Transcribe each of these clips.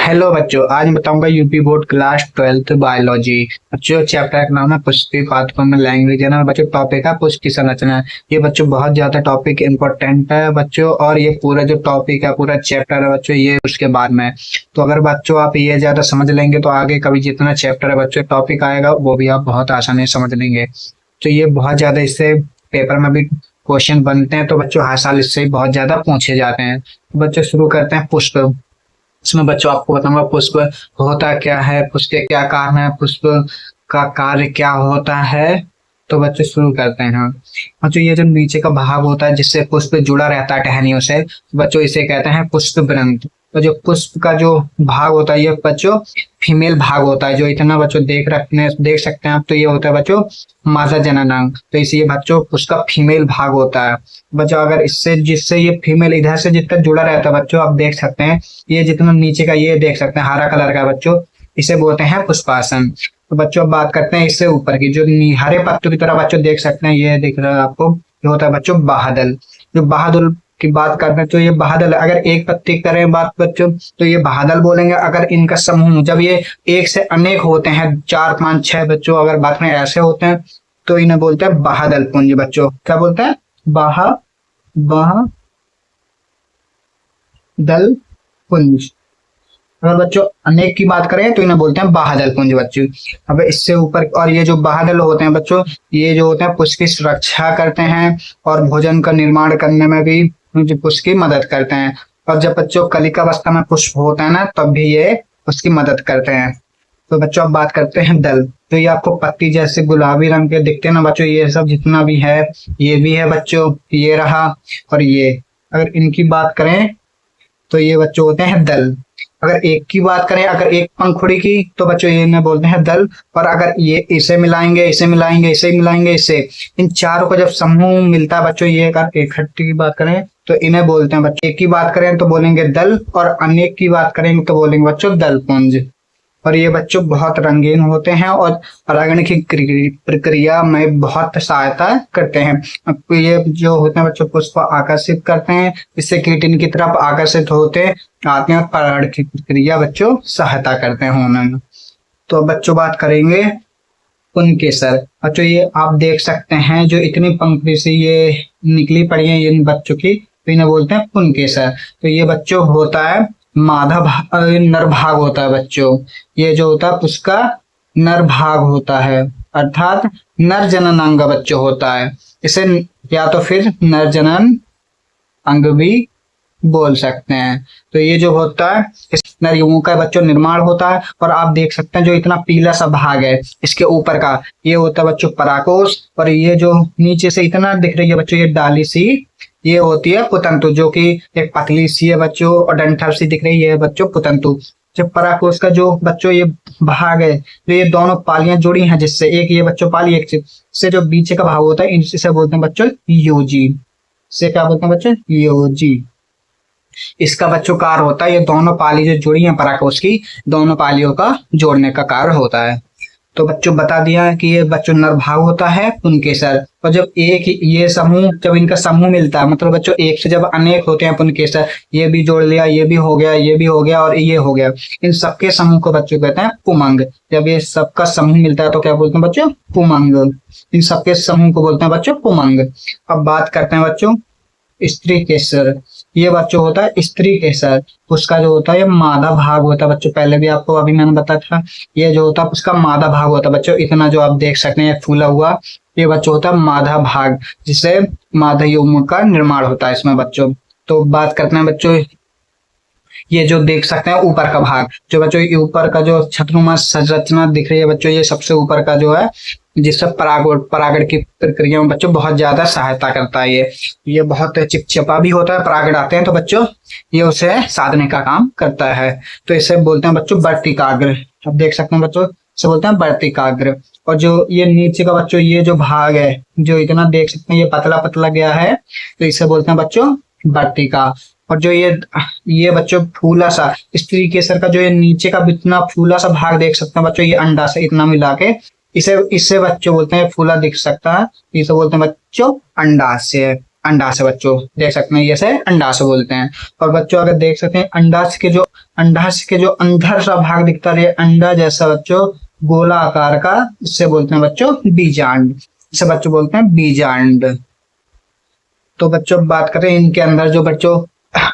Hello बच्चों, आज मैं बताऊंगा UP board class 12th biology. बच्चों चैप्टर का नाम है पुष्टि पाथफॉर्म लैंग्वेज है ना बच्चों। टॉपिक है पुष्टि संरचना। ये बच्चों बहुत ज्यादा टॉपिक इंपॉर्टेंट है बच्चों, और ये पूरा जो टॉपिक है पूरा चैप्टर है बच्चों, ये उसके बाद में। तो अगर बच्चों आप ये ज्यादा समझ लेंगे तो आगे कभी जितना चैप्टर है बच्चों टॉपिक आएगा वो भी आप बहुत आसानी से समझ लेंगे। तो ये बहुत ज्यादा इससे पेपर में भी क्वेश्चन बनते हैं, तो बच्चों हर साल इससे बहुत ज्यादा पूछे जाते हैं। तो बच्चों शुरू करते हैं पुष्प। इसमें बच्चों आपको बताऊंगा पुष्प होता क्या है, पुष्प के क्या कारण है, पुष्प का कार्य क्या होता है। तो बच्चों शुरू करते हैं। बच्चों ये जो नीचे का भाग होता है जिससे पुष्प जुड़ा रहता है टहनियों से, बच्चों इसे कहते हैं पुष्प ग्रंथ। तो जो पुष्प का जो भाग होता है ये बच्चों फीमेल भाग होता है, जो इतना बच्चों देख सकते हैं आप। तो ये होता है बच्चों मादा जननांग। तो इसलिए बच्चों उसका फीमेल भाग होता है बच्चों। अगर इससे जिससे ये फीमेल इधर से जितना जुड़ा रहता है बच्चों, आप देख सकते हैं ये जितना नीचे का ये देख सकते हैं हरा कलर का बच्चों, इसे बोलते हैं पुष्पासन। तो बच्चों अब बात करते हैं इससे ऊपर की, जो हरे पत्तों की तरह बच्चों देख सकते हैं, ये दिख रहा है आपको, ये होता है बच्चों बाहदल। जो बाहदुल की बात करते हैं तो ये बादल, अगर एक पत्ती करें बात बच्चों तो ये बादल बोलेंगे। अगर इनका समूह जब ये एक से अनेक होते हैं, 4 5 6 बच्चों अगर बात में ऐसे होते हैं तो इन्हें बोलते हैं बाहदल पुंज बच्चों। क्या बोलते हैं? बाहदल पुंज। अगर बच्चों अनेक की बात करें तो इन्हें बोलते हैं बाहदल पुंज बच्चों। अब इससे ऊपर, और ये जो बाहदल होते हैं बच्चों, ये जो होते हैं पुष्प की सुरक्षा करते हैं और भोजन का निर्माण करने में भी पुष्प की मदद करते हैं। और जब बच्चों कलिका अवस्था में पुष्प होता है ना, तब भी ये उसकी मदद करते हैं। तो बच्चों अब बात करते हैं दल। तो ये आपको पत्ती जैसे गुलाबी रंग के दिखते हैं ना बच्चों, ये सब जितना भी है ये भी है बच्चों, ये रहा और ये। अगर इनकी बात करें तो ये बच्चों होते हैं दल। अगर एक की बात करें, अगर एक पंखुड़ी की, तो बच्चों ये इन्हें बोलते हैं दल। और अगर ये इसे मिलाएंगे, इसे मिलाएंगे, इसे मिलाएंगे, इसे, इन चारों का जब समूह मिलता है बच्चों, ये अगर इकट्ठी की बात करें तो इन्हें बोलते हैं बच्चों। एक की बात करें तो बोलेंगे दल, और अनेक की बात करेंगे तो बोलेंगे बच्चों दलपुंज। और ये बच्चों बहुत रंगीन होते हैं और परागण की प्रक्रिया में बहुत सहायता करते हैं। ये जो होते हैं बच्चों पुष्प आकर्षित करते हैं, इससे कीट इनकी तरफ आकर्षित होते आते हैं। परागण की प्रक्रिया बच्चों सहायता करते हैं उन्होंने। तो बच्चों बात करेंगे पुनकेसर। बच्चों ये आप देख सकते हैं जो इतनी पंखुड़ी से ये निकली पड़ी है इन बच्चों की, तो इन्हें बोलते हैं पुनकेसर। तो ये बच्चों होता है नर भाग होता है बच्चों। ये जो होता है उसका नर भाग होता है, अर्थात नर जनन अंग बच्चों होता है। इसे या तो फिर नर जनन अंग भी बोल सकते हैं। तो ये जो होता है इस नर युग्मों का बच्चों निर्माण होता है। और आप देख सकते हैं जो इतना पीला सा भाग है इसके ऊपर का, ये होता है बच्चों पराकोष। और ये जो नीचे से इतना दिख रही है बच्चों, ये डाली सी, ये होती है पुतंतु, जो कि एक पतली सी है बच्चों और डंठल सी दिख रही है बच्चों पुतंतु। जब पराकोष का जो बच्चों ये भाग है, तो ये दोनों पालियां जुड़ी हैं, जिससे एक ये बच्चों पाली, एक से जो बीच का भाग होता है इनसे बोलते हैं बच्चों योजी। से क्या बोलते हैं बच्चों? योजी। इसका बच्चों कार्य होता है, ये दोनों पाली जो जुड़ी हैं पराकोष की, दोनों पालियों का जोड़ने का कार्य होता है। तो बच्चों बता दिया कि ये बच्चों नर भाग होता है पुनकेसर। और जब एक ये समूह, जब इनका समूह मिलता है, मतलब बच्चों एक से जब अनेक होते हैं पुनकेसर, ये भी जोड़ लिया, ये भी हो गया, ये भी हो गया और ये हो गया, इन सबके समूह को बच्चों कहते हैं पुमंग। जब ये सबका समूह मिलता है तो क्या बोलते हैं बच्चों? पुमंग। इन सबके समूह को बोलते हैं बच्चों पुमंग। अब बात करते हैं बच्चों स्त्री केसर। ये बच्चों होता है स्त्री केसर। उसका जो होता है ये मादा भाग होता है बच्चों, पहले भी आपको अभी मैंने बताया था। ये जो होता है उसका मादा भाग होता है बच्चों, इतना जो आप देख सकते हैं फूला हुआ, ये बच्चों होता है मादा भाग, जिससे मादा युग्म का निर्माण होता है इसमें बच्चों। तो बात करते हैं बच्चों ये जो देख सकते हैं ऊपर का भाग, जो बच्चों ऊपर का जो छत्रनुमा संरचना दिख रही है बच्चों, ये सबसे ऊपर का जो है, जिससे परागण की प्रक्रिया में बच्चों बहुत ज्यादा सहायता करता है। ये बहुत चिपचिपा भी होता है, परागण आते हैं तो बच्चों ये उसे साधने का काम करता है। तो इसे बोलते हैं बच्चों वर्तिकाग्र। अब देख सकते हैं बच्चों इसे बोलते हैं वर्तिकाग्र। और जो ये नीचे का बच्चों ये जो भाग है, जो इतना देख सकते हैं ये पतला पतला गया है, तो इसे बोलते हैं बच्चों वर्तिका। और जो ये बच्चों फूला सा स्त्री केसर का जो ये नीचे का इतना फूला सा भाग देख सकते हैं बच्चों, ये अंडा से इतना मिला के इससे बच्चों बोलते हैं फूला दिख सकता है, इसे बोलते हैं बच्चों अंडाशय बच्चों देख सकते हैं, ये से अंडाशय बोलते हैं। और बच्चों अगर देख सकते हैं अंडाशय के जो अंडाशय के जो अंदर सा भाग दिखता है अंडा जैसा बच्चों गोला आकार का, इससे बोलते हैं बच्चों बीजांड। इसे बच्चों बोलते हैं बीजांड। तो बच्चों बात करें इनके अंदर जो बच्चों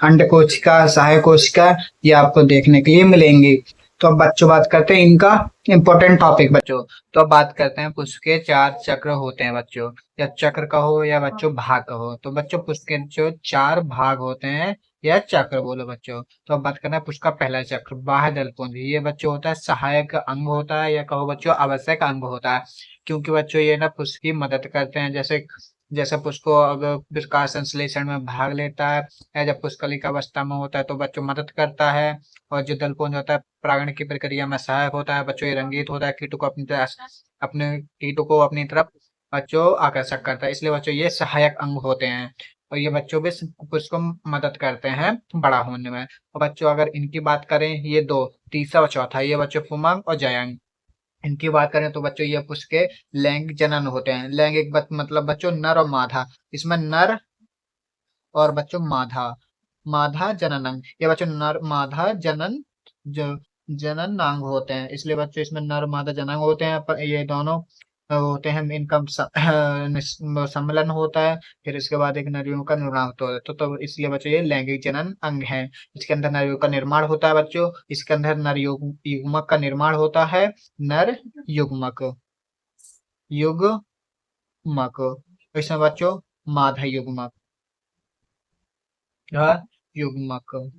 अंड कोशिका, सहायक कोशिका, ये आपको देखने के लिए मिलेंगी। तो अब बच्चों बात करते हैं इनका इंपॉर्टेंट टॉपिक बच्चों। तो अब बात करते हैं पुष्प के 4 चक्र होते हैं बच्चों, या चक्र कहो या बच्चों भाग कहो। तो बच्चों पुष्प के जो 4 भाग होते हैं या चक्र बोलो बच्चों। तो अब बात करना है पुष्प का पहला चक्र बाह्य दलपुंज। ये बच्चों होता है सहायक अंग होता है, या कहो बच्चों आवश्यक अंग होता है, क्योंकि बच्चों ये ना पुष्प की मदद करते हैं। जैसे जैसे पुष्प को अगर प्रकाश संश्लेषण में भाग लेता है, या जब पुष्कलिका अवस्था में होता है तो बच्चों मदद करता है। और जो दलपुंज होता है परागण की प्रक्रिया में सहायक होता है बच्चों। ये रंगीत होता है, कीटों को अपनी तरफ बच्चों आकर्षक करता है, इसलिए बच्चों ये सहायक अंग होते हैं। और ये बच्चों भी पुष्प को मदद करते हैं बड़ा होने में। और बच्चों अगर इनकी बात करें, ये दो, तीसरा और चौथा, ये बच्चों पुमंग और जयंग। इनकी बात करें तो बच्चों ये पुष्प के लैंगिक जनन होते हैं। लैंगिक मतलब बच्चों नर और मादा, इसमें नर और बच्चों मादा, मादा जननांग। ये बच्चों नर मादा जननांग होते हैं, इसलिए बच्चों इसमें नर मादा जननांग होते हैं। पर ये दोनों होते हैं, इनका सम्मिलन होता है, फिर इसके बाद एक नारियों का निर्माण होता है। तो इसलिए बच्चों ये लैंगिक जनन अंग है। इसके अंदर नारियों का निर्माण होता है बच्चों। इसके अंदर नर युग्मक का निर्माण होता है। नर युग्मक, युग्मक। इसमें बच्चों मादा युग्मक, युग्मक,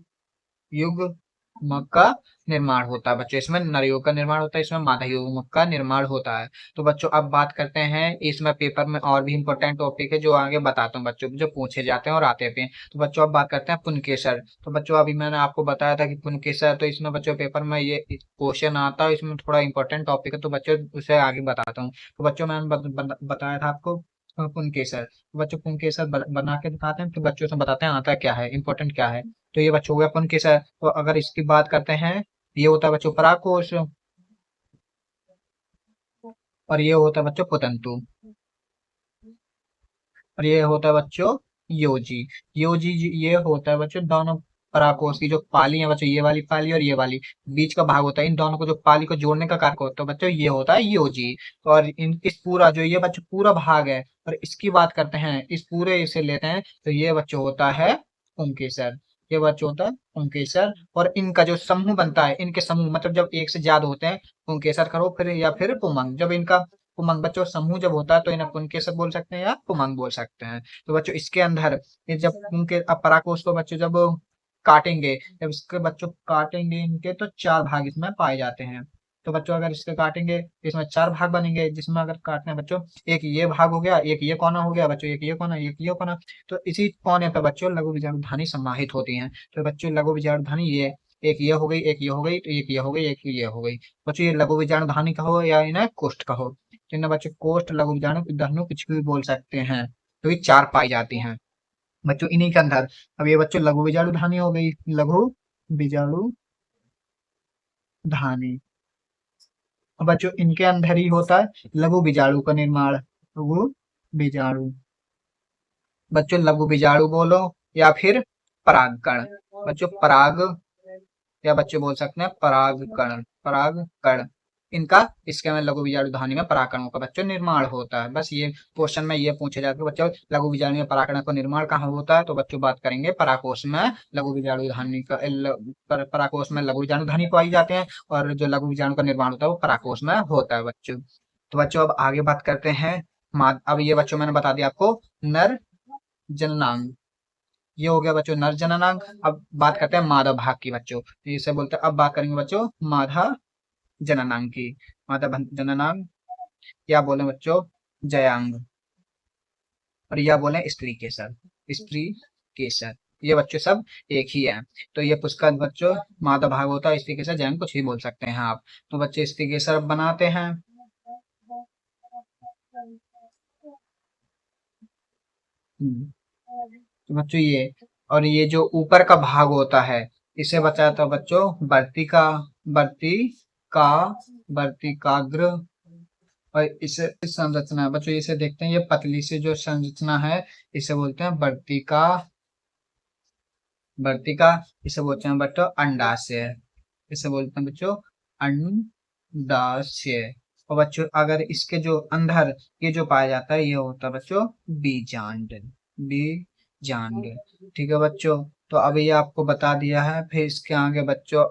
युग्मक का निर्माण होता है बच्चों। इसमें नर युग्मक का निर्माण होता है, इसमें मादा युग्मक का निर्माण होता है। तो बच्चों अब बात करते हैं, इसमें पेपर में और भी इंपॉर्टेंट टॉपिक है जो आगे बताता हूँ बच्चों, जो पूछे जाते हैं और आते भी हैं। तो बच्चों अब बात करते हैं पुनकेसर। तो बच्चों अभी मैंने आपको बताया था कि पुनकेसर, तो इसमें बच्चों पेपर में ये क्वेश्चन आता है, इसमें थोड़ा इंपॉर्टेंट टॉपिक है, तो बच्चों उसे आगे बताता हूँ। तो बच्चों मैंने बताया था आपको पुनकेसर। तो बच्चों पुनकेसर बना के दिखाते हैं, तो बच्चों से बताते हैं आता क्या है, इंपॉर्टेंट क्या है। तो ये बच्चों हो गया पुनकेसर। तो अगर इसकी बात करते हैं, ये होता है बच्चों परागकोश, और ये होता है बच्चों पुतंतु, और ये होता है बच्चों योजी। योजी ये होता है बच्चों दोनों परागकोश की जो पाली है बच्चों, ये वाली पाली और ये वाली बीच का भाग होता है, इन दोनों को जो पाली को जोड़ने का कार्य होता है बच्चों, ये होता है योजी। और इस पूरा जो ये बच्चों पूरा भाग है, और इसकी बात करते हैं, इस पूरे इसे लेते हैं, तो ये बच्चों होता है पुंकेसर। ये बच्चों होता है पुंकेसर। और इनका जो समूह बनता है, इनके समूह मतलब जब एक से ज्यादा होते हैं, पुंकेसर करो फिर या फिर पुमंग, जब इनका पुमंग बच्चों समूह जब होता है तो इन्हें पुंकेसर बोल सकते हैं या पुमंग बोल सकते हैं। तो बच्चों इसके अंदर ये जब उनके अब पराकोष को बच्चों जब काटेंगे, जब इसके बच्चों काटेंगे इनके, तो 4 भाग इसमें पाए जाते हैं। तो बच्चों अगर इसके काटेंगे तो इसमें 4 भाग बनेंगे, जिसमें अगर काटने हैं बच्चों, एक ये भाग हो गया, एक ये कोना हो गया बच्चों, एक ये कोना, एक ये कोना। तो इसी कोने पे बच्चों लघु विजाणुधानी समाहित होती हैं। तो बच्चों लघु विजाणुधानी ये एक ये हो गई, एक ये हो गई, तो एक ये हो गई, एक ये हो गई। बच्चों ये लघु विजाणुधानी कहो या इन्हें कोष्ठ कहो, तो इन्हें बच्चों कोष्ठ लघु विजाणु कुछ भी बोल सकते हैं। तो ये 4 पाई जाती हैं बच्चों इन्हीं के अंदर। अब ये बच्चों लघु बीजाणु धानी हो गई, लघु बीजाणु धानी। अब बच्चों इनके अंदर ही होता है लघु बीजाणु का निर्माण, लघु बीजाणु। बच्चों लघु बीजाणु बोलो या फिर परागकण, बच्चों पराग, या बच्चे बोल सकते हैं परागकण, परागकण। इनका इसके में लघु बीजाणु धानी में परागकणों का बच्चों निर्माण होता है। बस ये क्वेश्चन में ये पूछे जाते हैं बच्चों लघु बीजाणु में परागकण का निर्माण कहाँ होता है, तो बच्चों बात करेंगे पराकोष में लघु बीजाणु धानी का, पराकोष में लघु बीजाणु धानी पाई जाते हैं, और जो लघु बीजाणु का निर्माण होता है वो पराकोष में होता है बच्चों। तो बच्चों अब आगे बात करते हैं अब ये बच्चों मैंने बता दिया आपको नर जननांग, ये हो गया बच्चों नर जननांग। अब बात करते हैं मादा भाग की बच्चों, तो इसे बोलते हैं, अब बात करेंगे बच्चों मादा जननांग की। मादा जननांग, या बोले बच्चों जयांग, और या बोले स्त्री केसर, स्त्री केसर। ये बच्चों सब एक ही है। तो ये पुष्कर बच्चों मादा भाग होता है, स्त्री केसर जयांग कुछ भी बोल सकते हैं आप। तो बच्चे स्त्री केसर बनाते हैं। तो बच्चों ये, और ये जो ऊपर का भाग होता है इसे बचाया था बच्चों वर्तिका, वर्तिका, वर्तिकाग्र। और इसे इस संरचना है बच्चों, इसे देखते हैं, ये पतली सी जो संरचना है इसे बोलते हैं वर्तिका वर्तिका, इसे बोलते हैं बच्चों अंडाशय। इसे बोलते हैं बच्चों अंडाशय। और बच्चों अगर इसके जो अंदर ये जो पाया जाता है ये होता है बच्चों बीजांड। बीजांड। ठीक है बच्चों, तो अभी ये आपको बता दिया है, फिर इसके आगे बच्चों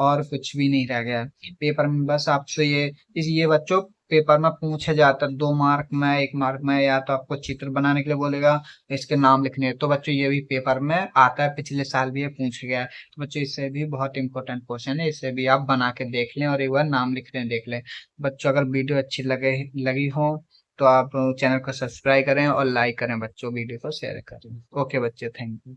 और कुछ भी नहीं रह गया पेपर में। बस आपसे ये बच्चों पेपर में पूछे जाता है 2 मार्क में, 1 मार्क में, या तो आपको चित्र बनाने के लिए बोलेगा, इसके नाम लिखने हैं। तो बच्चों ये भी पेपर में आता है, पिछले साल भी ये पूछ गया है। तो बच्चों इससे भी बहुत इंपॉर्टेंट क्वेश्चन है, इसे भी आप बना के देख लें और एक बार नाम लिखने देख लें। बच्चों अगर वीडियो अच्छी लगी हो तो आप चैनल को सब्सक्राइब करें और लाइक करें बच्चों, वीडियो को शेयर करें। ओके बच्चों, थैंक यू।